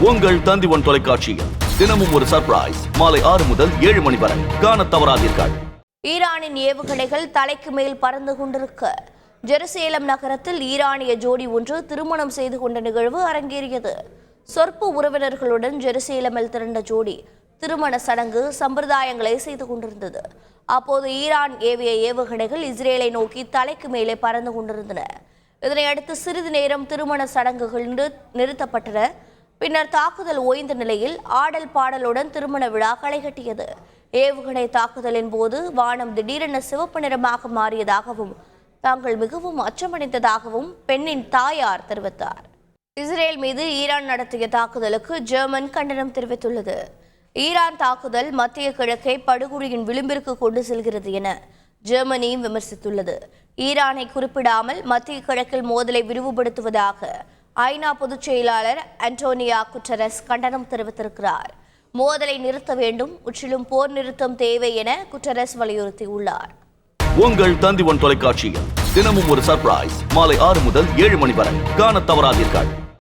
உங்கள் தந்தி1 தொலைக்காட்சியில் தினமும் ஒரு சர்ப்ரைஸ் மாலை 6 முதல் 7 மணி வரை காணத் தவறாதீர்கள். ஈரானின் ஏவுகணைகள் தலைக்கு மேல் பறந்து கொண்டிருக்க ஜெருசலேம் நகரத்தில் ஈரானிய ஜோடி ஒன்று திருமணம் செய்து கொண்ட நிகழ்வு அரங்கேறியது. சொற்ப உறவினர்களுடன் ஜெருசலேமில் திரண்ட ஜோடி திருமண சடங்கு சம்பிரதாயங்களை செய்து கொண்டிருந்தது. அப்போது ஈரான் ஏவிய ஏவுகணைகள் இஸ்ரேலை நோக்கி தலைக்கு மேலே பறந்து கொண்டிருந்தன. இதனையடுத்து சிறிது நேரம் திருமண சடங்குகள் நிறுத்தப்பட்டன. பின்னர் தாக்குதல் ஓய்ந்த நிலையில் ஆடல் பாடலுடன் திருமண விழா களைகட்டியது. ஏவுகணை தாக்குதலின் போது வானம் திடீரென சிவப்பு நிறமாக மாறியதாகவும் தாங்கள் மிகவும் அச்சமடைந்ததாகவும் பெண்ணின் தாயார் தெரிவித்தார். இஸ்ரேல் மீது ஈரான் நடத்திய தாக்குதலுக்கு ஜெர்மன் கண்டனம் தெரிவித்துள்ளது. ஈரான் தாக்குதல் மத்திய கிழக்கை படுகொலியின் விளிம்பிற்கு கொண்டு செல்கிறது என ஜெர்மனியும் விமர்சித்துள்ளது. ஈரானை குறிப்பிடாமல் மத்திய கிழக்கில் மோதலை விரிவுபடுத்துவதாக ஐநா பொதுச் செயலாளர் அன்டோனியோ குட்டரஸ் கண்டனம் தெரிவித்திருக்கிறார். மோதலை நிறுத்த வேண்டும், முற்றிலும் போர் நிறுத்தம் தேவை என குட்டரஸ் வலியுறுத்தியுள்ளார். உங்கள் தந்தி1 தொலைக்காட்சியில் தினமும் ஒரு சர்ப்ரைஸ் மாலை 6 முதல் 7 மணி வரை காணத் தவறாதீர்கள்.